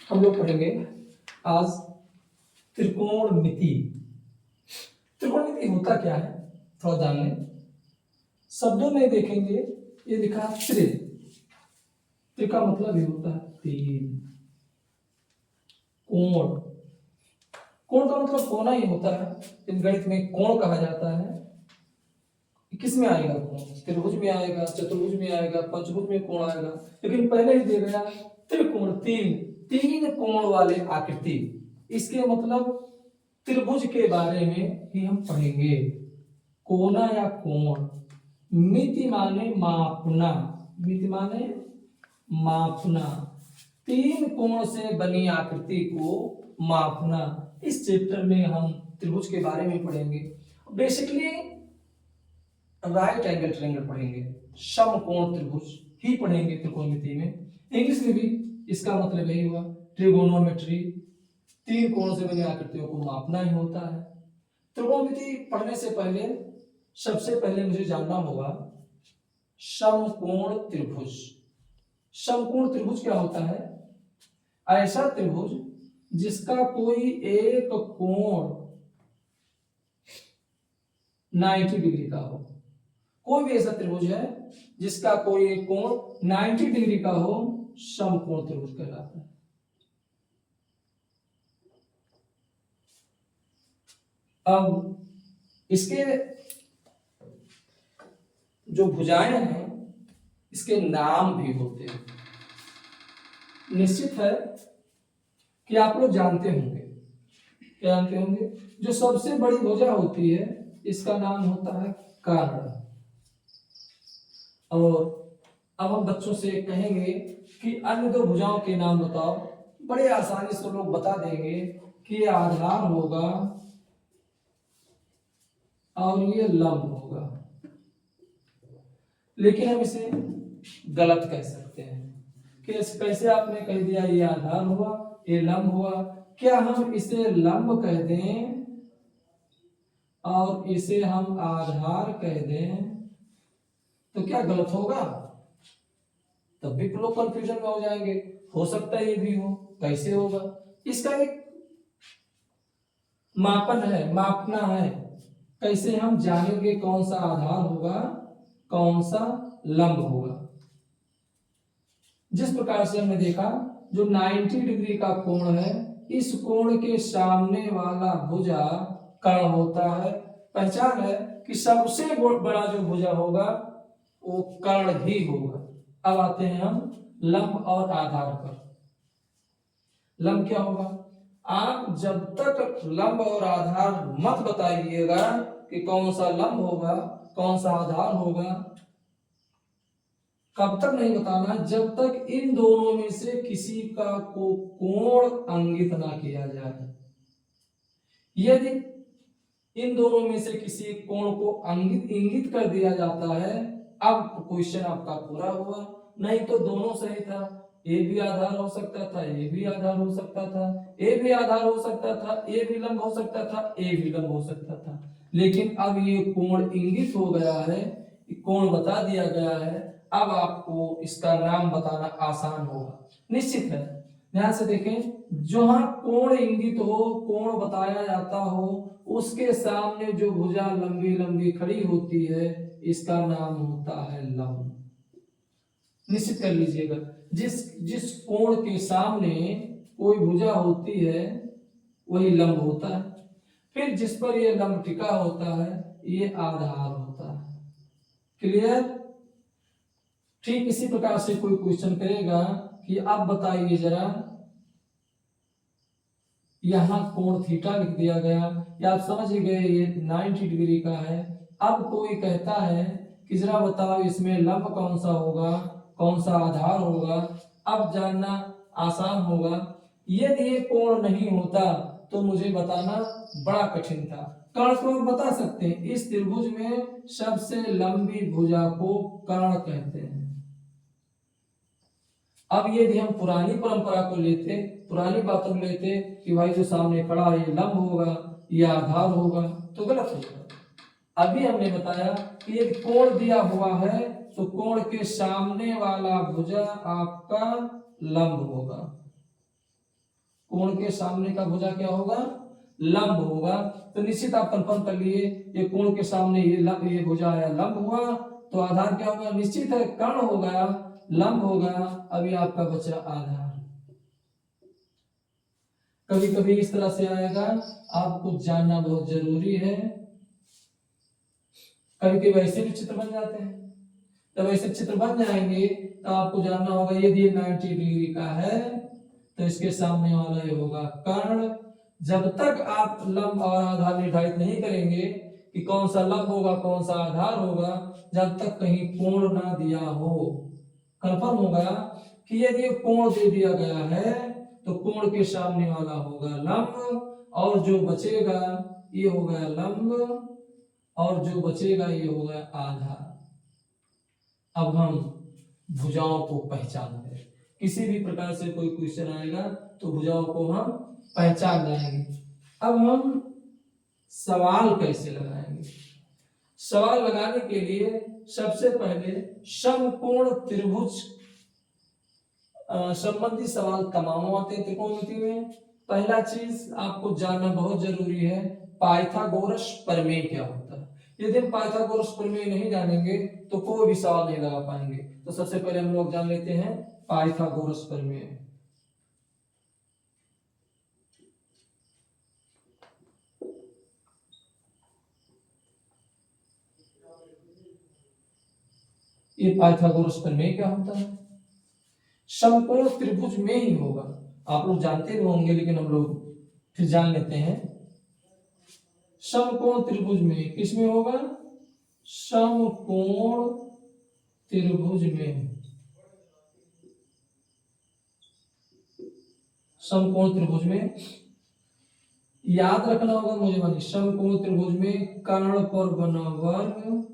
हम लोग पढ़ेंगे आज त्रिकोणमिति। त्रिकोणमिति होता क्या है थोड़ा जान लें। शब्दों में देखेंगे, ये लिखा है त्रि। त्रि का मतलब ये होता है तीन। कोण, कोण का मतलब कोना ही होता है। इन गणित में कोण कहा जाता है। किस में आएगा कोण? त्रिभुज में आएगा, चतुर्भुज में आएगा, पंचभुज में कोण आएगा। लेकिन पहले ही दे गया त्रिकोण, तीन कोण वाले आकृति। इसके मतलब त्रिभुज के बारे में ही हम पढ़ेंगे। कोना या कोण। मिति माने मापना, मिति माने मापना, तीन कोण से बनी आकृति को मापना। इस चैप्टर में हम त्रिभुज के बारे में पढ़ेंगे। बेसिकली राइट एंगल ट्रायंगल पढ़ेंगे, समकोण त्रिभुज ही पढ़ेंगे त्रिकोणमिति में। इंग्लिश में भी इसका मतलब यही हुआ, ट्रिगोनोमेट्री। तीन कोण से बनी आकृतियों को मापना ही होता है। त्रिकोणमिति पढ़ने से पहले सबसे पहले मुझे जानना होगा समकोण त्रिभुज। समकोण त्रिभुज क्या होता है? ऐसा त्रिभुज जिसका कोई एक कोण 90 डिग्री का हो। कोई भी ऐसा त्रिभुज है जिसका कोई एक कोण 90 डिग्री का हो, समकोण त्रिभुज कहलाता है। अब इसके जो भुजाएं हैं, इसके नाम भी होते हैं। निश्चित है कि आप लोग जानते होंगे, क्या जानते होंगे? जो सबसे बड़ी भुजा होती है इसका नाम होता है कर्ण। और अब हम बच्चों से कहेंगे कि अन्य दो भुजाओं के नाम बताओ। बड़े आसानी से लोग बता देंगे कि ये आधार होगा और ये लंब होगा। लेकिन हम इसे गलत कह सकते हैं कि कैसे आपने कह दिया ये आधार हुआ, ये लंब हुआ। क्या हम इसे लंब कह दें और इसे हम आधार कह दें तो क्या गलत होगा? तब भी लोग कंफ्यूजन में हो जाएंगे। हो सकता है ये भी हो, कैसे होगा? इसका एक मापन है, मापना है। कैसे हम जानेंगे कौन सा आधार होगा, कौन सा लंब होगा? जिस प्रकार से हमने देखा, जो 90 डिग्री का कोण है, इस कोण के सामने वाला भुजा कर्ण होता है। पहचान है कि सबसे बड़ा जो भुजा होगा वो कर्ण ही होगा। अब आते हैं हम लंब और आधार पर। लंब क्या होगा? आप जब तक लंब और आधार मत बताइएगा कि कौन सा लंब होगा, कौन सा आधार होगा, कब तक नहीं बताना? जब तक इन दोनों में से किसी का को कोण अंकित ना किया जाए। यदि इन दोनों में से किसी कोण को इंगित कर दिया जाता है, अब क्वेश्चन आपका पूरा हुआ। नहीं तो दोनों सही था, ए भी आधार हो सकता था, ए भी आधार हो सकता था, ए भी आधार हो सकता था, ए भी लंब हो सकता था, ए भी लंब हो सकता था। लेकिन अब ये कोण इंगित हो गया है, कोण बता दिया गया है। अब आपको इसका नाम बताना आसान होगा। निश्चित है, ध्यान से देखें, जहां कोण इंगित हो, कोण बताया जाता हो, उसके सामने जो भुजा लंबी लंबी खड़ी होती है, इसका नाम होता है लंब। निश्चित कर लीजिएगा, जिस कोण के सामने कोई भुजा होती है वही लंब होता है। फिर जिस पर यह लंब टिका होता है ये आधार होता है। क्लियर? ठीक इसी प्रकार से कोई क्वेश्चन करेगा कि आप बताइए जरा, यहां कोण थीटा लिख दिया गया, या आप समझ गए ये 90 डिग्री का है। अब कोई कहता है कि जरा बताओ इसमें लंब कौन सा होगा, कौन सा आधार होगा। अब जानना आसान होगा। यदि ये कोण नहीं होता तो मुझे बताना बड़ा कठिन था। कर्ण को आप बता सकते हैं, इस त्रिभुज में सबसे लंबी भुजा को कर्ण कहते हैं। अब यदि हम पुरानी परंपरा को लेते, पुरानी बातों को लेते कि भाई जो सामने खड़ा है ये लंब होगा, ये आधार होगा, तो गलत होगा। अभी हमने बताया कि एक कोण दिया हुआ है तो कोण के सामने वाला भुजा आपका लंब होगा। कोण के सामने का भुजा क्या होगा, लंब होगा। तो निश्चित आप कंफर्म कर लिए, ये कोण के सामने ये भुजा आया, लंब हुआ, तो आधार क्या होगा, निश्चित है कर्ण हो गया, लंब हो गया। अभी आपका बचा आधार। कभी कभी इस तरह से आएगा, आपको जानना बहुत जरूरी है। कभी कभी वैसे भी चित्र बन जाते हैं, जब ऐसे चित्र बन जाएंगे तो आपको जानना होगा यदि ये 90 डिग्री का है तो इसके सामने वाला ये होगा कर्ण। जब तक आप लंब और आधार निर्धारित नहीं करेंगे कि कौन सा लंब होगा कौन सा आधार होगा, जब तक कहीं कोण ना दिया हो, कंफर्म हो गया कि यदि कोण दे दिया गया है तो कोण के सामने वाला होगा लंब, और जो बचेगा ये हो गया लंब, और जो बचेगा ये हो गया आधार। अब हम भुजाओं को पहचानते हैं, किसी भी प्रकार से कोई क्वेश्चन आएगा तो भुजाओं को हम पहचान जाएंगे। अब हम सवाल कैसे लगाएंगे, सवाल लगाने के लिए सबसे पहले समकोण त्रिभुज संबंधी सवाल तमाम आते हैं त्रिकोणमिति में। पहला चीज आपको जानना बहुत जरूरी है, पाइथागोरस प्रमेय क्या होता है। यदि हम पाइथागोरस प्रमेय नहीं जानेंगे तो कोई भी सवाल नहीं लगा पाएंगे। तो सबसे पहले हम लोग जान लेते हैं पाइथागोरस प्रमेय। ये पाइथागोरस प्रमेय क्या होता है, समकोण त्रिभुज में ही होगा। आप लोग जानते भी होंगे लेकिन हम लोग फिर जान लेते हैं। समकोण त्रिभुज में किसमें होगा, समकोण त्रिभुज में, समकोण त्रिभुज में याद रखना होगा मुझे मानी, समकोण त्रिभुज में कर्ण पर बना वर्ग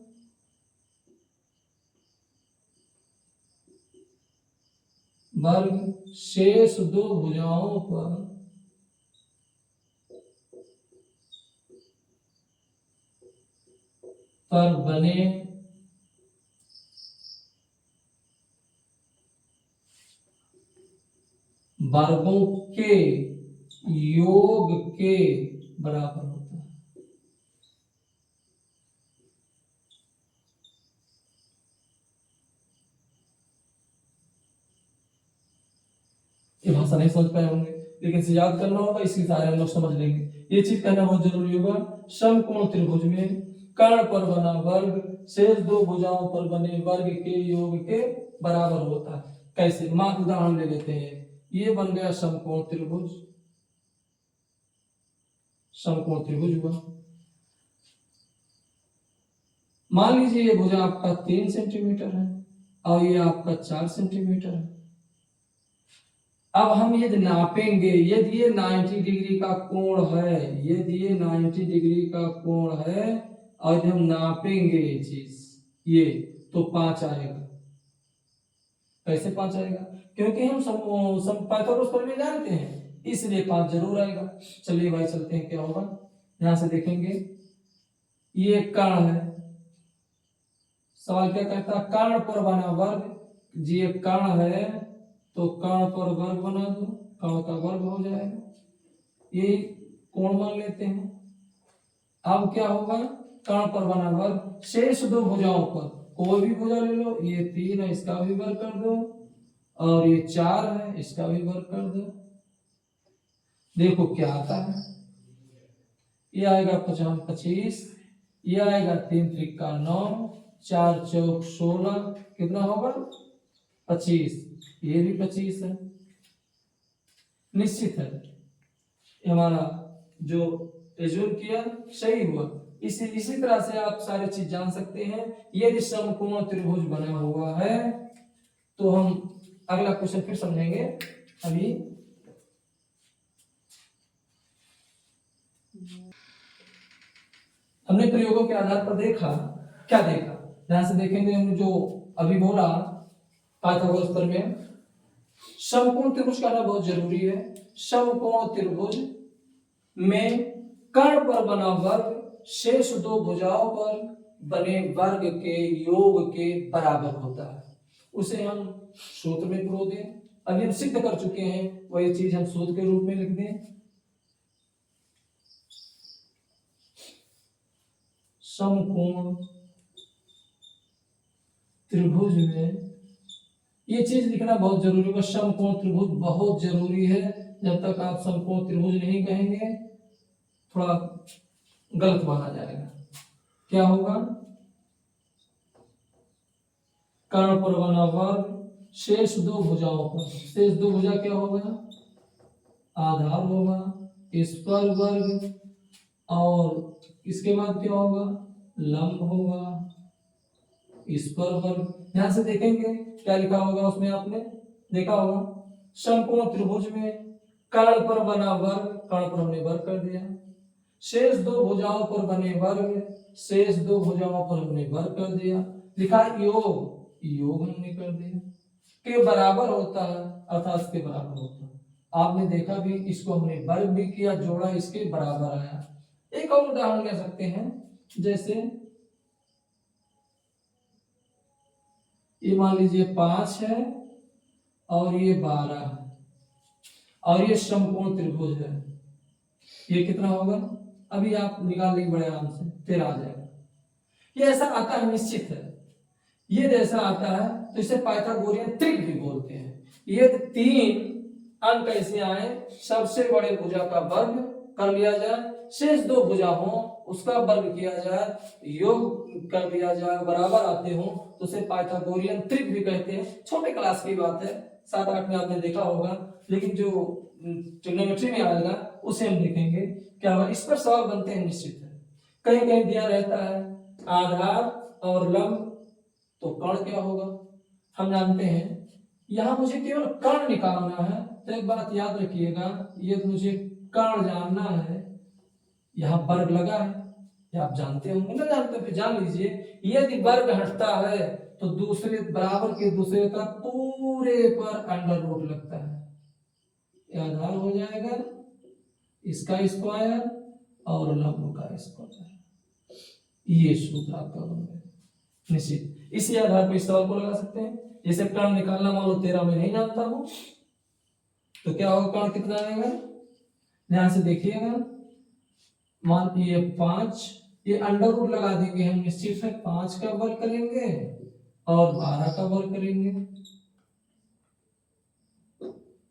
वर्ग शेष दो भुजाओं पर बने वर्गों के योग के बराबर होता है। ये भाषा नहीं समझ पाए होंगे लेकिन इसे याद करना होगा, इसके सारे हम लोग समझ लेंगे। ये चीज कहना बहुत जरूरी होगा, समकोण त्रिभुज में कर्ण पर बना वर्ग शेष दो भुजाओं पर बने वर्ग के योग के बराबर होता है। कैसे, मान उदाहरण ले लेते हैं, ये बन गया समकोण त्रिभुज, समकोण त्रिभुज हुआ। मान लीजिए ये भुजा आपका 3 सेंटीमीटर है और ये आपका 4 सेंटीमीटर है। अब हम यदि नापेंगे, यदि ये 90 डिग्री का कोण है, यदि ये 90 डिग्री का कोण है और यदि हम नापेंगे ये चीज, ये तो 5 आएगा। कैसे 5 आएगा, क्योंकि हम पाइथागोरस प्रमेय जानते हैं इसलिए 5 जरूर आएगा। चलिए भाई चलते हैं, क्या होगा यहां से देखेंगे, ये कर्ण है, सवाल क्या कहता है, कर्ण पर बना वर्ग, जी ये कर्ण है तो कर्ण पर वर्ग बना दो, कर्ण का वर्ग हो जाएगा, ये कोण मान लेते हैं। अब क्या होगा, कर्ण पर बना वर्ग शेष दो भुजाओं पर, कोई भी भुजा ले लो, ये 3 है इसका भी वर्ग कर दो, और ये 4 है इसका भी वर्ग कर दो। देखो क्या आता है, ये आएगा 25, ये आएगा 3 त्रिका 9, 4 चौक 16, कितना होगा 25, ये भी 25 है। निश्चित है हमारा जो एज्यूम किया सही हुआ। इसी तरह से आप सारी चीज जान सकते हैं। यदि समकोण त्रिभुज बना हुआ है तो हम अगला क्वेश्चन फिर समझेंगे। अभी हमने प्रयोगों के आधार पर देखा, क्या देखा, ध्यान से देखेंगे। हमने जो अभी बोला पाइथागोरस प्रमेय, समकोण त्रिभुज का बहुत जरूरी है। समकोण त्रिभुज में कर्ण पर बना वर्ग शेष दो भुजाओं पर बने वर्ग के योग के बराबर होता है। उसे हम सूत्र में प्रो दें, अभी हम सिद्ध कर चुके हैं, वही चीज हम शोध के रूप में लिख दें। समकोण त्रिभुज में ये चीज लिखना बहुत जरूरी है। समकोण त्रिभुज बहुत जरूरी है। जब तक आप समकोण त्रिभुज नहीं कहेंगे थोड़ा गलत माना जाएगा। क्या होगा? कर्ण पर बना वर्ग शेष दो भुजाओं पर। शेष दो भुजा क्या होगा? आधार होगा, इस पर वर्ग, और इसके बाद क्या होगा? लंब होगा, इस पर वर्ग। ध्यान से देखेंगे क्या लिखा होगा उसमें, आपने देखा होगा समकोण त्रिभुज में कर्ण पर बना वर्ग, कर्ण पर हमने वर्ग कर दिया, शेष दो भुजाओं पर बने वर्ग, शेष दो भुजाओं पर हमने वर्ग कर दिया, लिखा योग, योग हमने कर दिया, के बराबर होता है अर्थात इसके बराबर होता है। आपने देखा भी, इसको हमने वर्ग भी किया, जोड़ा, इसके बराबर आया। एक और उदाहरण ले सकते हैं, जैसे ये मान लीजिए 5 है और ये 12 है और ये समकोण त्रिभुज है। ये कितना होगा? अभी आप निकाल लेंगे बड़े आराम से, 13 आ जाएगा। ये ऐसा आता है, निश्चित है। ये जैसा आता है तो इसे पाइथागोरियन त्रिक भी बोलते हैं। ये 3 अंक कैसे आए? सबसे बड़े भुजा का वर्ग कर लिया जाए, शेष दो भुजा हो उसका वर्ग किया जाए, योग कर दिया जाए, बराबर आते हो तो उसे पाइथागोरियन त्रिक भी कहते हैं। छोटे क्लास की बात है, 7-8 में आपने देखा होगा, लेकिन जो ट्रिग्नोमेट्री में आएगा उसे हम देखेंगे क्या होगा। इस पर सवाल बनते हैं, निश्चित है। कहीं कहीं दिया रहता है आधार और लंब, तो कर्ण क्या होगा हम जानते हैं। यहां मुझे केवल कर्ण निकालना है, तो एक बात याद रखिएगा, ये मुझे कर्ण जानना है। यहाँ वर्ग लगा है, ये आप जानते होंगे ना, जानते हो जान लीजिए। यदि वर्ग हटता है तो दूसरे बराबर के दूसरे का पूरे पर अंडर रूट लगता है, ये आधार हो जाएगा, इसका स्क्वायर और लंब का स्क्वायर। ये सूत्र आपका बन गया निश्चित। इसी आधार पर इस सवाल को लगा सकते हैं। जैसे कर्ण निकालना मान लो 13 में नहीं जानता हूं, तो क्या होगा? कर्ण कितना आएगा? ध्यान से देखिएगा, मान ये 5, ये अंडर रूट लगा देंगे हम, निश्चित है 5 का वर्ग करेंगे और 12 का वर्ग करेंगे।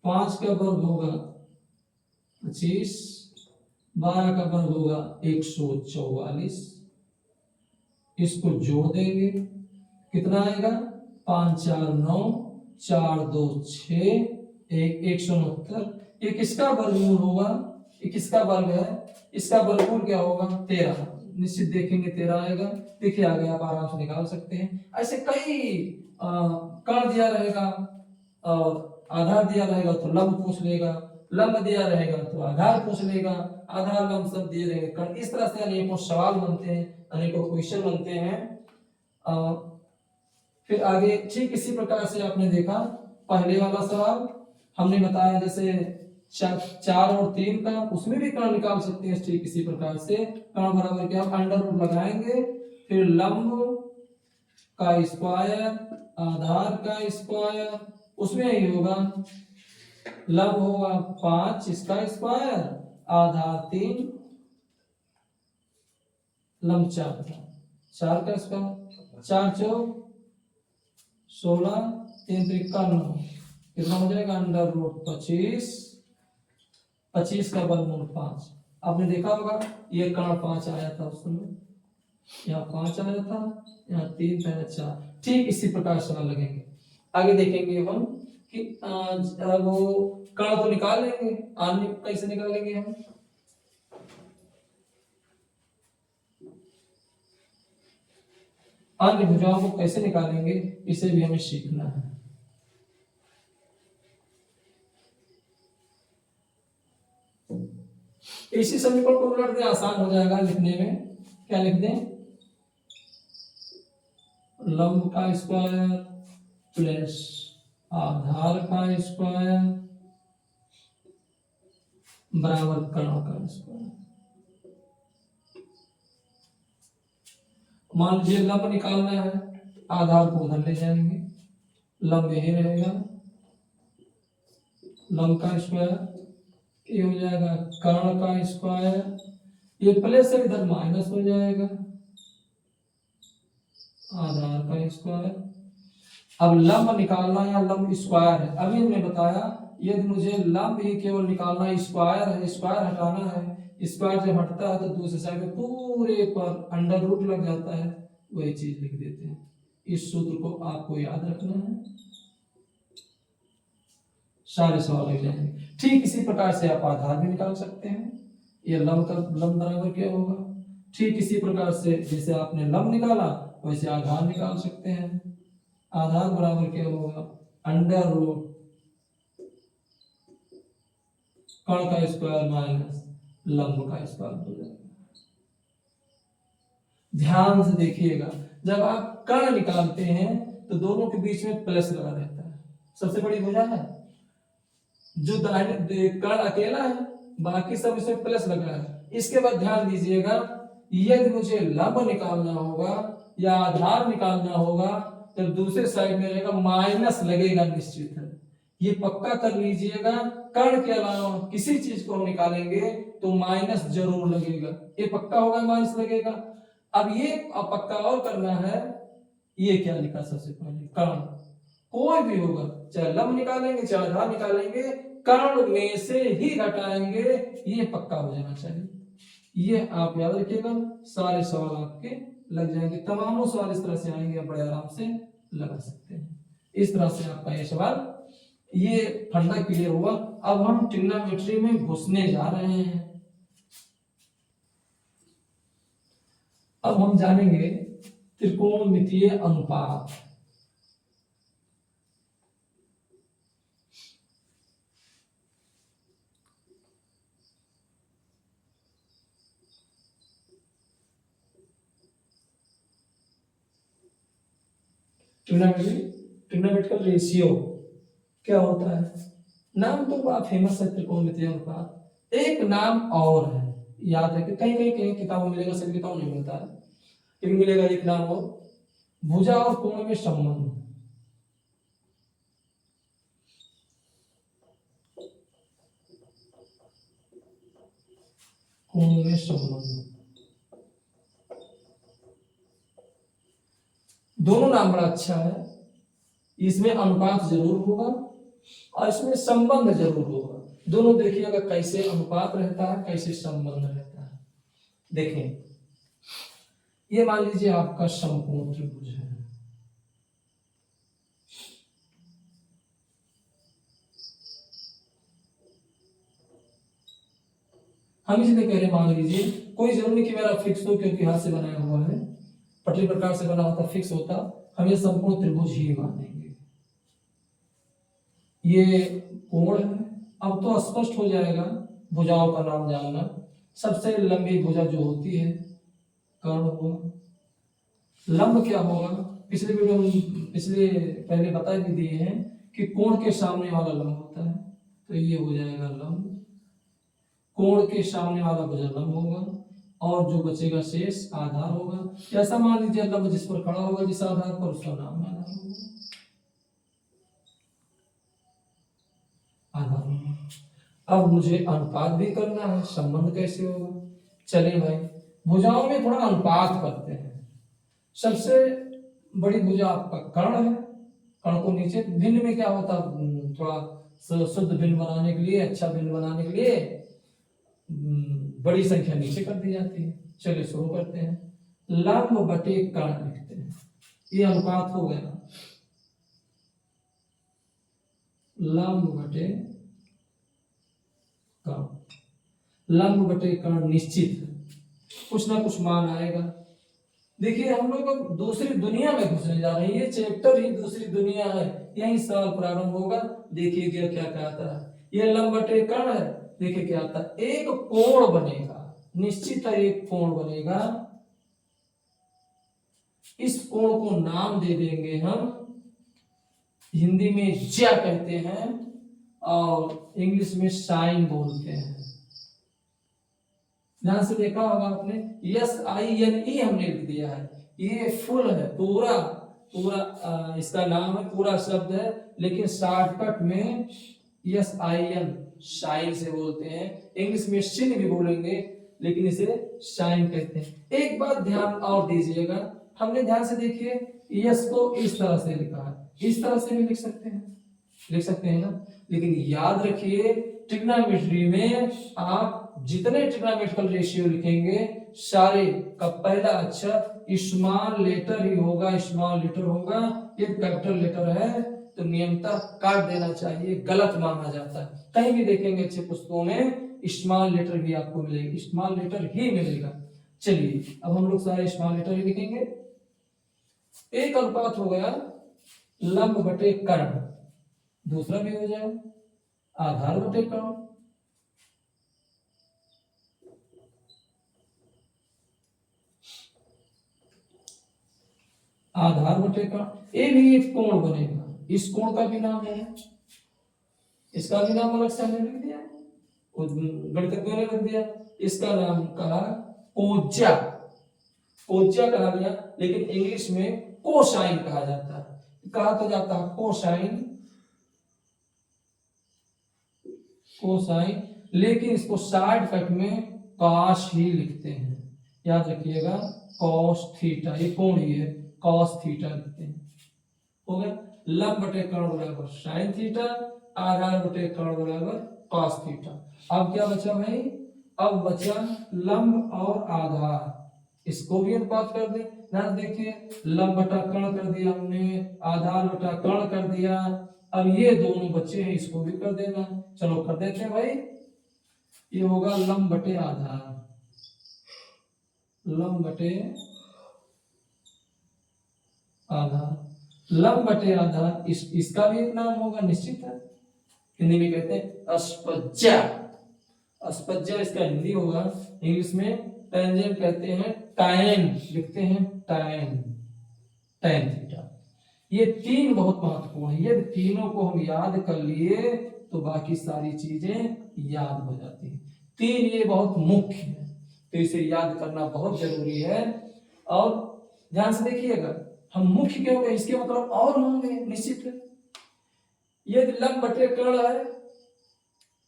5 का वर्ग होगा 25, 12 का वर्ग होगा 144। इसको जोड़ देंगे, कितना आएगा? 5 4 9, 4 2 6, 169। ये किसका वर्गमूल होगा? ये किसका वर्ग है? इसका वर्गमूल क्या होगा? 13। निश्चित देखेंगे 13 आएगा। देखिए आगे आप आराम से निकाल सकते हैं। ऐसे कई कर्ण दिया रहेगा और आधार दिया रहेगा तो लंब पूछ लेगा, लंब दिया रहेगा तो आधार पूछ लेगा, आधार लंब सब दिए रहेंगे कर्ण। इस तरह से अनेकों सवाल बनते हैं, अनेकों क्वेश्चन बनते हैं। फिर आगे ठीक इसी प्रकार से आपने देखा पहले वाला सवाल हमने बताया, जैसे 4 और 3 का, उसमें भी कर्ण निकाल सकते हैं ठीक इसी प्रकार से। कर्ण बराबर क्या? अंडर रूट लगाएंगे, फिर लंब का स्क्वायर, आधार का स्क्वायर, उसमें ही होगा लंब होगा 5, इसका स्क्वायर, आधार 3, लंब 4 का स्क्वायर, 4 चौक 16, 3 त्रिका 9, कितना हो जाएगा? अंडर रूट 25, 25 का वर्गमूल 5। आपने देखा होगा ये कर्ण 5 आया था उस समय, यहाँ 5 आया था, यहाँ 3 था, 4। ठीक इसी प्रकार सवाल लगेंगे। आगे देखेंगे हम कि वो कर्ण तो निकाल लेंगे, अन्य कैसे निकालेंगे हम? अन्य भुजाओं को कैसे निकालेंगे, इसे भी हमें सीखना है। इसी समीकरण को उलट दें, आसान हो जाएगा लिखने में। क्या लिख दें? लंब का स्क्वायर प्लस आधार का स्क्वायर बराबर कर्ण का स्क्वायर। मान लीजिए लंब निकालना है, आधार को उधर ले जाएंगे, लंब यही रहेगा, लंब का स्क्वायर, ये हो जाएगा कर्ण का स्क्वायर, ये प्लस है इधर माइनस हो जाएगा, आधार का स्क्वायर। अब लंब निकालना या लंब स्क्वायर है, अभी हमने बताया यदि मुझे लंब ही केवल निकालना, स्क्वायर है, स्क्वायर हटाना है, स्क्वायर जब हटता है तो दूसरे साइड में पूरे पर अंडर रूट लग जाता है, वही चीज लिख देते हैं। इस सूत्र को आपको याद रखना है, सारे सवाल लग जाएंगे। ठीक इसी प्रकार से आप आधार भी निकाल सकते हैं, ये लंब का लंब बराबर क्या होगा। ठीक इसी प्रकार से जैसे आपने लंब निकाला वैसे आधार निकाल सकते हैं। आधार बराबर क्या होगा, अंडर रूट कर्ण का स्क्वायर माइनस लंब का स्क्वायर हो जाएगा। ध्यान से देखिएगा, जब आप कर्ण निकालते हैं तो दोनों के बीच में प्लस लगा रहता है, सबसे बड़ी भुजा है, जो दाहिने कर्ण अकेला है, बाकी सब इसमें प्लस लगा है। इसके बाद ध्यान दीजिएगा, यदि मुझे लंब निकालना होगा या आधार निकालना होगा तो दूसरे साइड में रहेगा माइनस लगेगा, निश्चित है, ये पक्का कर लीजिएगा। कर्ण के अलावा किसी चीज को हम निकालेंगे तो माइनस जरूर लगेगा, ये पक्का होगा, माइनस लगेगा। अब ये पक्का और करना है, ये क्या लिखा सबसे पहले, कर्ण, कोई भी होगा, चाहे लंब निकालेंगे चाहे आधार निकालेंगे, कर्ण में से ही घटाएंगे, ये पक्का हो जाना चाहिए। ये आप याद रखिएगा, सारे सवाल आपके लग जाएंगे, तमाम सवाल इस तरह से आएंगे, आप बड़े आराम से लगा सकते हैं। इस तरह से आपका ये सवाल, ये फंडा क्लियर हुआ। अब हम ट्रिग्नोमेट्री में घुसने जा रहे हैं। अब हम जानेंगे त्रिकोणमितीय अनुपात। ट्रिग्नोमेट्रिकल रेशियो क्या होता है, नाम तो बड़ा फेमस है त्रिकोणमितीय अनुपात, एक नाम और है, याद रखिए, कहीं कहीं कहीं किताबों में मिलेगा, सभी किताबों नहीं मिलता है, लेकिन मिलेगा एक नाम और, भुजा और कोण में संबंध। कोण में संबंध, दोनों नाम बड़ा अच्छा है, इसमें अनुपात जरूर होगा और इसमें संबंध जरूर होगा। दोनों देखिएगा कैसे अनुपात रहता है, कैसे संबंध रहता है। देखें, ये मान लीजिए आपका समकोण त्रिभुज है, हम इसलिए कह रहे मान लीजिए, कोई जरूरी नहीं कि मेरा फिक्स हो, क्योंकि हाथ से बनाया हुआ है, पटरी प्रकार से बना होता फिक्स होता, हम ये समकोण त्रिभुज ही मानेंगे। ये कोण है, अब तो स्पष्ट हो जाएगा, भुजाओं का नाम जानना। सबसे लंबी भुजा जो होती है कर्ण होगा। लंब क्या होगा, पिछले वीडियो में पिछले पहले बता भी दिए हैं कि कोण के सामने वाला लंब होता है, तो ये हो जाएगा लंब, कोण के सामने वाला भुजा लंब होगा, और जो बचेगा शेष आधार होगा। ऐसा मान लीजिए लंब जिस पर खड़ा होगा, जिस आधार पर, उसका नाम आधार होगा, आधार होगा। अब मुझे अनुपात भी करना है, संबंध कैसे होगा, चलिए भाई भुजाओं में थोड़ा अनुपात करते हैं। सबसे बड़ी भुजा आपका कर्ण है, कर्ण को नीचे, भिन्न में क्या होता, थोड़ा शुद्ध भिन्न बनाने के लिए, अच्छा भिन्न बनाने के लिए बड़ी संख्या नीचे कर दी जाती है। चलिए शुरू करते हैं, लंब बटे कर्ण लिखते हैं, ये अनुपात हो गया, लंब बटे कर्ण, लंब बटे कर्ण निश्चित है, कुछ ना कुछ मान आएगा। देखिए हम लोग दूसरी दुनिया में घुसने जा रहे हैं, ये चैप्टर ही दूसरी दुनिया है, यही सवाल प्रारंभ होगा। देखिए क्या क्या आता है, ये लंब बटे कर्ण है, देखिए क्या आता है, एक कोण बनेगा, निश्चित है एक कोण बनेगा, इस कोण को नाम दे देंगे हम, हिंदी में ज्या कहते हैं और इंग्लिश में साइन बोलते हैं। ध्यान से देखा होगा आपने, SINE हमने लिख दिया है, ये फुल है, पूरा इसका नाम है, पूरा शब्द है, लेकिन शॉर्टकट में SIN, शाइन से बोलते हैं। इंग्लिश में शिन भी बोलेंगे, लेकिन इसे शाइन कहते हैं। एक बात ध्यान और दीजिएगा, हमने ध्यान से देखिए, यस को इस तरह से लिखा है, इस तरह से भी लिख सकते हैं ना। लेकिन याद रखिए, ट्रिग्नोमेट्री में आप जितने ट्रिग्नोमेट्रिकल रेशियो लिखेंगे, सारे का पहला अक्षर स्मॉल लेटर ही होगा, स्मॉल लेटर होगा। ये कैपिटल लेटर है तो नियमतः काट देना चाहिए, गलत माना जाता है। कहीं भी देखेंगे अच्छे पुस्तकों में स्मॉल लेटर भी आपको मिलेगा, स्मॉल लेटर ही मिलेगा। चलिए अब हम लोग सारे स्मॉल लेटर ही लिखेंगे। एक अनुपात हो गया लंब बटे कर्ण, दूसरा भी हो जाए आधार बटे कर्ण। आधार बटे कर्ण, ये भी एक कोण बनेगा, इस कोण का भी नाम है, इसका भी नाम अलग से हमने लिख दिया, गणितज्ञों ने लिख दिया। इसका नाम कहा कोज्या, कोज्या कहा गया, लेकिन इंग्लिश में कोसाइन कहा जाता है। कहा तो जाता है कोसाइन, कोसाइन, लेकिन इसको शॉर्टकट में कॉस ही लिखते हैं। याद रखिएगा, कॉस थीटा, ये कोण ही है, कॉस थीटा लिखते हैं। हो गया, लंब बटे कर्ण बराबर साइन थीटा, आधार बटे कर्ण बराबर कॉस थीटा। अब क्या बचा भाई? अब बचा लंब और आधार, इसको भी अनुपात कर दे। ध्यान देखिए, लंब बटा कर्ण कर दिया हमने, आधार बटा कर्ण कर दिया। अब ये दोनों बच्चे हैं, इसको भी कर देना। चलो कर देते हैं भाई। ये होगा लंब बटे आधार, लंब बटे आधार, लंब बटे आधार। इसका भी एक नाम होगा निश्चित है, हिंदी में कहते हैं अस्पज्या, अस्पज्या इसका हिंदी होगा। इंग्लिश में टेंजेंट कहते हैं, टैन लिखते हैं, टैन, टैन थीटा। ये तीन बहुत महत्वपूर्ण है, यदि तीनों को हम याद कर लिए तो बाकी सारी चीजें याद हो जाती हैं। तीन ये बहुत मुख्य है, तो इसे याद करना बहुत जरूरी है। और ध्यान से देखिएगा, हम मुख्य क्यों गए, इसके मतलब और होंगे निश्चित है। यदि लंब बटे कर्ण है,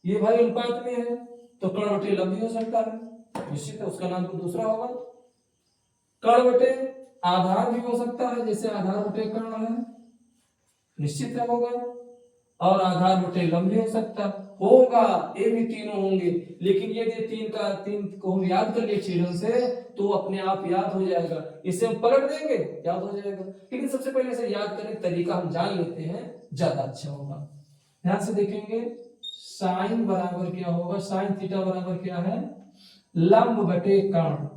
ये भाई अनुपात में है, तो कर्ण बटे लंब भी हो सकता है, निश्चित है, उसका नाम तो दूसरा होगा। कर्ण बटे आधार भी हो सकता है, जैसे आधार बटे कर्ण है, निश्चित है होगा। और आधार बटे लंब भी हो सकता होगा, ये भी तीनों होंगे। लेकिन यदि तीन को हम याद कर लिए चीजों से, तो अपने आप याद हो जाएगा। इसे हम पलट देंगे, याद हो जाएगा। लेकिन सबसे पहले इसे याद करने का तरीका हम जान लेते हैं, ज्यादा अच्छा होगा। ध्यान से देखेंगे, साइन बराबर क्या होगा, साइन थीटा बराबर क्या है, लंब बटे कर्ण।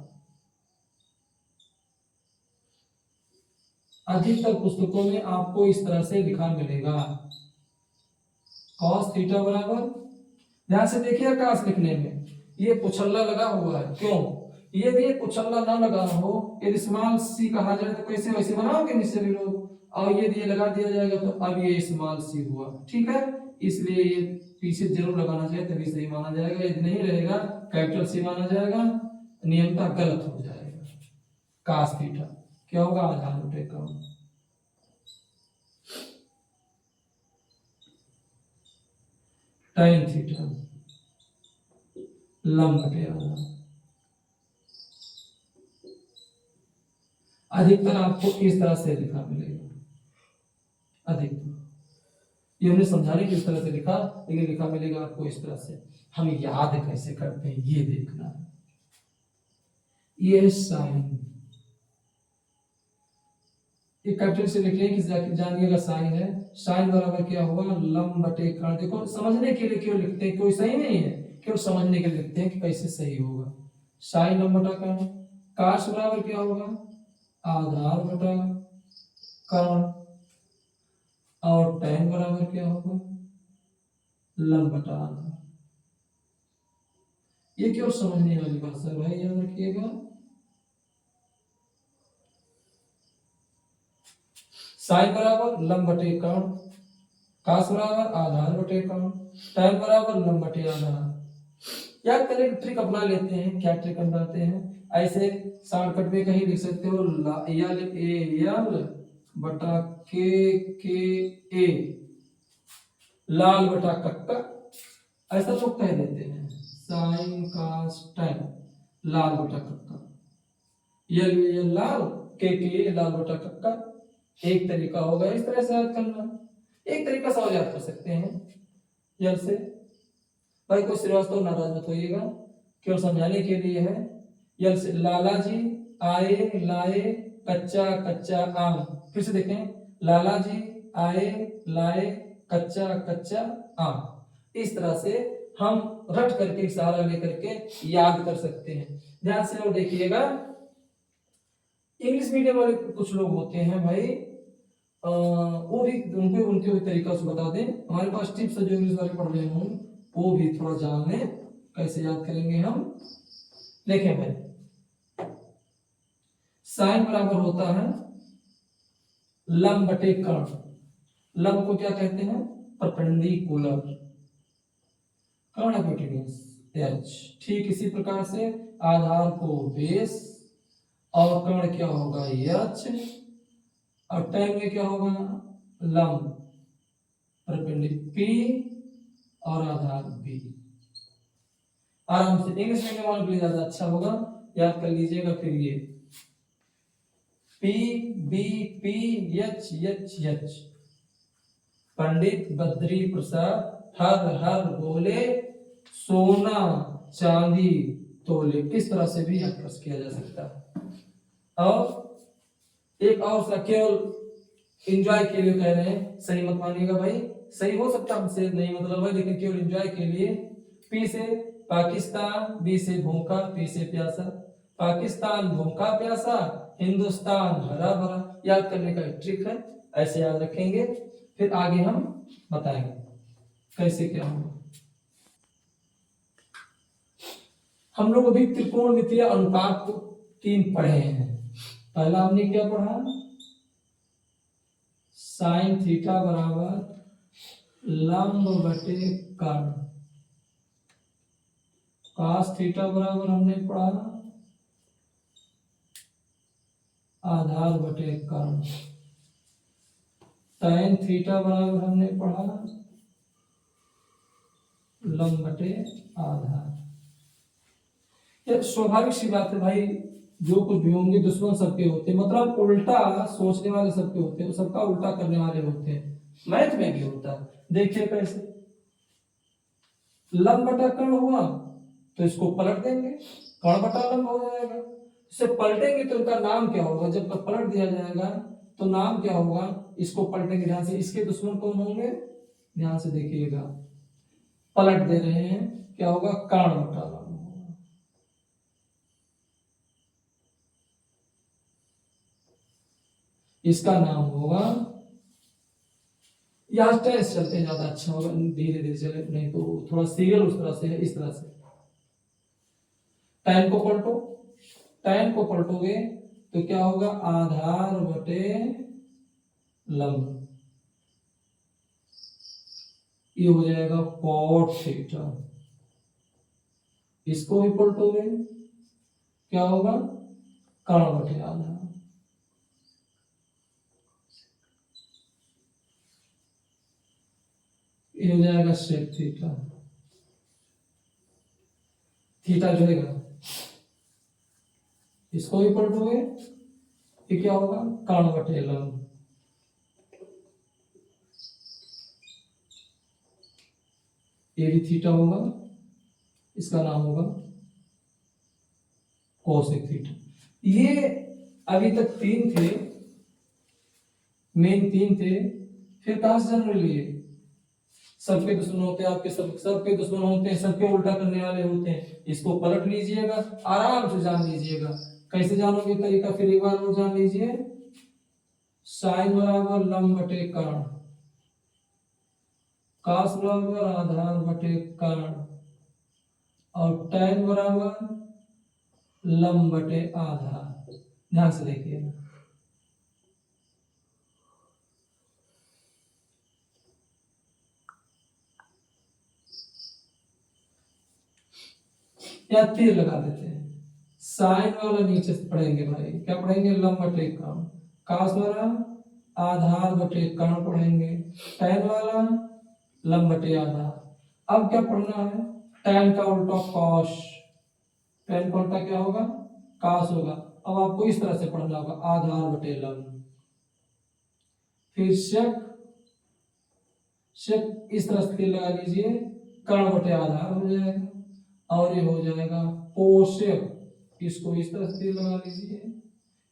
अधिकतर पुस्तकों में आपको इस तरह से लिखा मिलेगा, cos थीटा बराबर, ध्यान से देखिए काश लिखने में ये कुछल्ला लगा हुआ है, क्यों? यदि ये कुछल्ला ना लगा हो, यदि स्मॉल सी कहा जाए तो कैसे वैसे बनाओगे निश्चय लोग, और यदि ये लगा दिया जाएगा तो अब ये स्मॉल सी हुआ, ठीक है। इसलिए ये पीछे जरूर लगाना चाहिए, तभी सही माना जाएगा। यदि नहीं रहेगा कैपिटल सी माना जाएगा, नियमतः गलत हो जाएगा। काश थीटा क्या होगा, आधार बटे कर्ण। टाइन थीटा लंब बटे आधार। अधिकतर आपको इस तरह से लिखा मिलेगा, अधिकतर ये हमने समझाने की इस तरह से लिखा, लेकिन लिखा मिलेगा आपको इस तरह से। हम याद कैसे करते हैं ये देखना है। ये साइन, ये कैपिटल से लिख लें कि जानिएगा साइन है। साइन बराबर क्या होगा, लंब बटे कर्ण। देखो समझने के लिए क्यों लिखते हैं, कोई सही नहीं है, केवल समझने के लिए लिखते हैं कि कैसे सही होगा। साइन लंब बटा कर्ण। काश बराबर क्या होगा, आधार बटा कर्ण। और टैन बराबर क्या होगा, लंब बटा आधार। ये क्यों समझने वाली बात है भाई, याद रखिएगा। साइन बराबर लंब बटे कर्ण, काश बराबर आधार बटे कर्ण, टैन बराबर लंब बटे आधार। या करें ट्रिक अपना लेते हैं, क्या ट्रिक अपनाते हैं, ऐसे शॉर्टकट में कहीं लिख सकते हो, यल ए यल बटा के ए लाल बटा कक्का, ऐसा लोग कह देते हैं, साइन कास tan लाल बटा कक्का, ये लाल के लाल बटा कक्का। एक तरीका होगा इस तरह से याद करना, एक तरीका से और याद कर सकते हैं यल से। भाई कोई श्रीवास्तव नाराज मत होइएगा, केवल समझाने के लिए है। यल से लाला जी आए लाए कच्चा कच्चा आम, फिर से देखें, लाला जी आए लाए कच्चा कच्चा आम। इस तरह से हम रट करके सहारा लेकर के याद कर सकते हैं। ध्यान से और देखिएगा, इंग्लिश मीडियम वाले कुछ लोग होते हैं भाई, वो भी उनके उनके भी तरीका से बता दें। हमारे पास टिप्स जो इंग्लिश वाले पढ़ रहे हों वो भी थोड़ा जान लें, कैसे याद करेंगे हम। देखें भाई, साइन बराबर होता है लंब बटे कर्ण। लंब को क्या कहते हैं? परपेंडिकुलर। कर्ण हाइपोटेन्यूज एच। ठीक इसी प्रकार से आधार को बेस, और कर्ण क्या होगा एच, और tan में क्या होगा लंब परपेंडिकुलर पी, और आधार बी। आराम से इंग्लिश मीडियम वालों के लिए ज्यादा अच्छा होगा, याद कर लीजिएगा। फिर ये P B P H H H, Pandit Badri Prasad हर हर बोले सोना चांदी तोले। इस तरह से भी याद किया जा सकता है। और एक और सा केवल एंजॉय के लिए कह रहे हैं, सही मत मानिएगा भाई, सही हो सकता हमसे नहीं मतलब है, लेकिन केवल एंजॉय के लिए। पी से पाकिस्तान, बी से भूखा, पी से प्यासा। पाकिस्तान भूखा प्यासा, हिंदुस्तान हरा भरा। याद करने का एक ट्रिक है, ऐसे याद रखेंगे, फिर आगे हम बताएंगे कैसे क्या होगा। हम लोग अभी त्रिकोणमितीय अनुपात को 3 पढ़े हैं। पहला हमने क्या पढ़ा? साइन थीटा बराबर लंब बटे कर्ण। कास थीटा बराबर हमने पढ़ा आधार बटे कर्ण। tan थीटा बराबर हमने पढ़ा लंब बटे आधार। ये स्वाभाविक सी बात है भाई, जो कुछ भी होंगे दुश्मन सबके होते हैं, मतलब उल्टा सोचने वाले सबके होते हैं, सबका उल्टा करने वाले होते हैं। मैथ में भी होता है, देखिए कैसे। लंब बटा कर्ण हुआ तो इसको पलट देंगे, कर्ण बटा लंब हो जाएगा। इसे पलटेंगे तो उनका नाम क्या होगा? जब तक पलट दिया जाएगा तो नाम क्या होगा? इसको पलटेंगे, ध्यान से। इसके दुश्मन कौन होंगे? ध्यान से देखिएगा, पलट दे रहे हैं, क्या होगा? कर्ण बटा लंब होगा। इसका नाम होगा, यहाँ टेस्ट चलते हैं, ज्यादा अच्छा होगा, धीरे धीरे चले, नहीं तो थोड़ा सीरियल उस तरह से है, इस तरह से। tan को पलटो, tan को पलटोगे तो क्या होगा? आधार बटे लंब, ये हो जाएगा cot थीटा। इसको भी पलटोगे क्या होगा? कर्ण बटे आधार। ये हो जाएगा sec थीटा। थीटा जुड़ेगा, इसको भी पलटोगे, ये क्या होगा? कर्ण बटे लंब। ये भी थीटा होगा, इसका नाम होगा कोसेक थीटा। ये अभी तक 3 थे, मेन 3 थे, फिर कहां से जन्म लिए? सबके दुश्मन होते हैं आपके, सबके दुश्मन होते हैं, सबके उल्टा करने वाले होते हैं। इसको पलट लीजिएगा, आराम से जान लीजिएगा। कैसे जानोगे तरीका? फिर एक बार और जान लीजिए। साइन बराबर लंब बटे कर्ण, कास बराबर आधार बटे कर्ण, और tan बराबर लंब बटे आधार। ध्यान से देखिएगा, या तीर लगा देते हैं। साइन वाला नीचे से पढ़ेंगे भाई, क्या पढ़ेंगे? लंब बटे कर्ण। कास वाला आधार बटे कर्ण पढ़ेंगे। tan वाला लंब बटे आधार। अब क्या पढ़ना है, tan का उल्टा cos, tan का उल्टा क्या होगा, cos होगा। अब आपको इस तरह से पढ़ना होगा, आधार बटे लंब। फिर sec, sec इस तरह से तीर लगा लीजिए, कर्ण बटे आधार हो जाएगा। और ये हो जाएगा कोसेक, इसको इस तरह से तीर लगा लीजिए,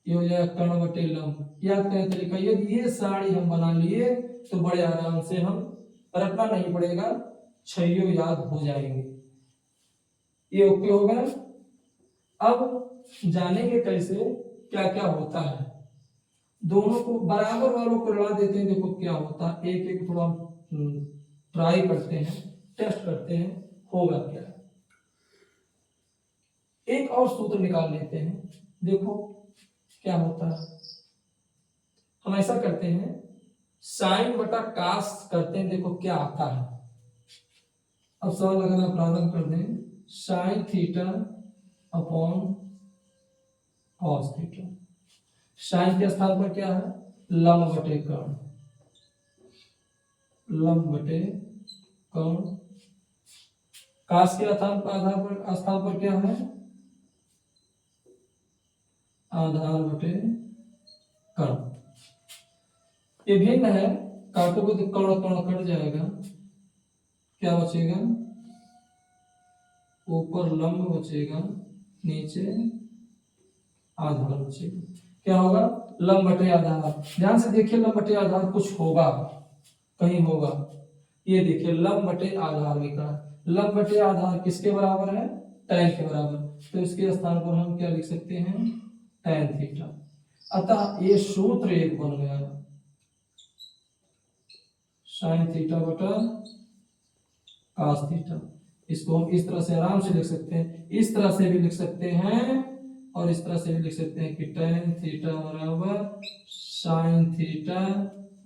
ये हो जाएगा कर्ण बटे लंब। याद करने तरीका, यदि ये साड़ी हम बना लिए तो बड़े आराम से हम रटना नहीं पड़ेगा, छइयों याद हो जाएंगे। ये ओके हो गया। अब जानेंगे कैसे क्या क्या होता है, दोनों को बराबर वालों को लड़ा देते हैं, देखो क्या होता है, एक एक थोड़ा ट्राई करते हैं, टेस्ट करते हैं होगा क्या। एक और सूत्र निकाल लेते हैं, देखो क्या होता है। हम ऐसा करते हैं, साइन बटा कास करते हैं, देखो क्या आता है। अब सवाल लगाना प्रारंभ कर दें, sine theta upon cos theta. Sine के स्थान पर क्या है, लंब बटे कर्ण, लंब बटे कर्ण। कास के स्थान पर क्या है, आधार बटे कर्ण। ये भिन्न है, काटोगे तो कर्ण कर्ण कट जाएगा, क्या बचेगा, ऊपर लंब बचेगा, नीचे आधार बचेगा। क्या होगा, लंब बटे आधार। ध्यान से देखिए, लंब बटे आधार कुछ होगा, कहीं होगा। ये देखिए लंब बटे आधार लिखा है, लंब बटे आधार किसके बराबर है, tan के बराबर। तो इसके स्थान पर हम क्या लिख सकते हैं, tan थीटा। अतः ये सूत्र एक बन गया, sin थीटा बटा cos थीटा। इसको हम इस तरह से आराम से लिख सकते हैं, इस तरह से भी लिख सकते हैं और इस तरह से भी लिख सकते हैं कि tan थीटा बराबर sin थीटा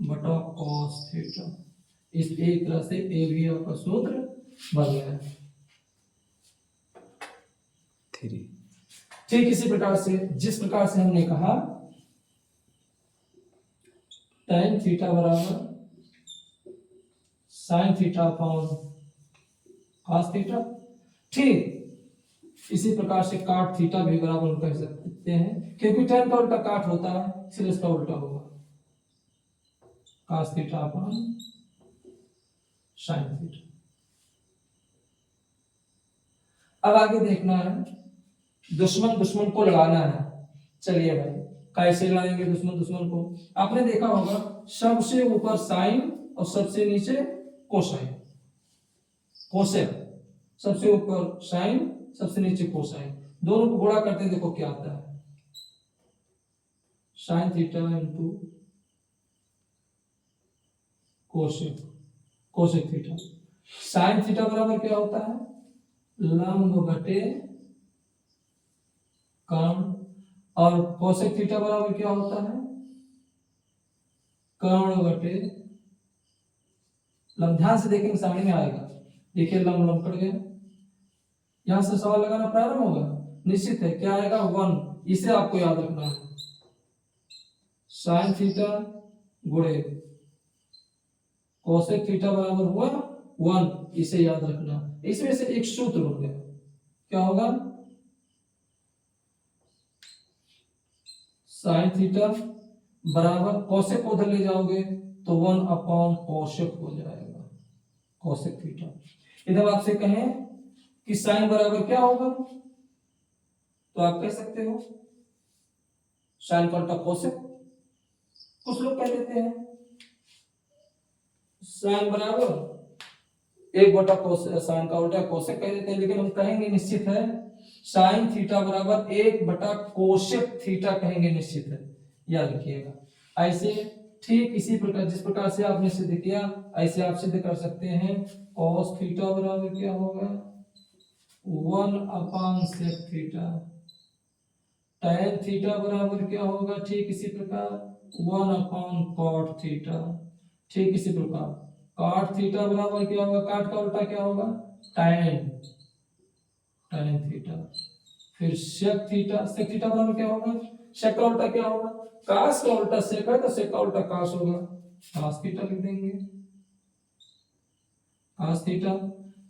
बटा cos थीटा। इस एक तरह से ए भी आपका सूत्र बन गया। ठीक इसी प्रकार से, जिस प्रकार से हमने कहा tan थीटा बराबर sin theta upon cos theta, ठीक इसी प्रकार से काट थीटा भी बराबर कह सकते हैं, क्योंकि tan का उल्टा काट होता है, इसलिए इसका उल्टा होगा cos theta upon sin theta. अब आगे देखना है, दुश्मन दुश्मन को लड़ाना है। चलिए भाई, कैसे लड़ाएंगे दुश्मन दुश्मन को। आपने देखा होगा, सबसे ऊपर साइन और सबसे नीचे कोसाइन, कोसेक, सबसे ऊपर साइन सबसे नीचे कोसाइन, दोनों को गुणा करते हैं, देखो क्या आता है, sine theta into cosec, cosec theta. Sine theta बराबर क्या होता है, लंब बटे कर्ण, और कोसेक थीटा बराबर क्या होता है, कर्ण बटे लंब। ध्यान से देखेंगे समझ में आएगा, देखिए लंब लंब कट गया। यहां से सवाल लगाना प्रारंभ होगा, निश्चित है क्या आएगा, 1। इसे आपको याद रखना है, साइन थीटा गुणे कोसेक थीटा बराबर हुआ 1, इसे याद रखना। इसमें से एक सूत्र हो गया, क्या होगा, साइन थीटा बराबर कोसेक को उधर ले जाओगे तो 1 अपॉन कोसेक हो जाएगा, कोसेक थीटा। इधर आपसे कहें कि साइन बराबर क्या होगा, तो आप कह सकते हो साइन का उल्टा कोसेक। कुछ लोग कह देते हैं साइन बराबर 1 बटा कोसेक, साइन का उल्टा कोसेक कह देते हैं, लेकिन हम कहेंगे निश्चित है साइन थीटा बराबर 1 बटा कोसेक थीटा कहेंगे, निश्चित है, याद रखिएगा। ऐसे ठीक इसी प्रकार, जिस प्रकार से आपने सिद्ध किया ऐसे आप सिद्ध कर सकते हैं। cos थीटा बराबर क्या होगा, 1 upon sec theta. tan theta बराबर क्या होगा, ठीक इसी प्रकार 1 अपॉन cot थीटा। ठीक इसी प्रकार cot थीटा बराबर क्या होगा, काट का उल्टा क्या होगा, tan, tan थीटा। फिर sec थीटा, sec थीटा बराबर क्या होगा, sec का उल्टा क्या होगा, cos का उल्टा sec है तो sec का उल्टा cos होगा, cos थीटा लिख देंगे। cos थीटा,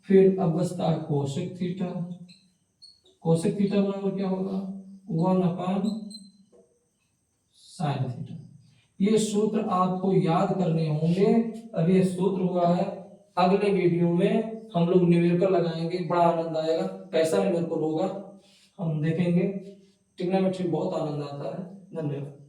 फिर अब बचता है कोसेक थीटा। कोसेक थीटा बराबर क्या होगा 1/sin थीटा। ये सूत्र आपको याद करने होंगे। अब ये सूत्र हुआ है, अगले वीडियो में हम लोग न्यूमेरिकल लगाएंगे, बड़ा आनंद आएगा। कैसा न्यूमेरिकल होगा हम देखेंगे। ट्रिग्नोमेट्री बहुत आनंद आता है। धन्यवाद।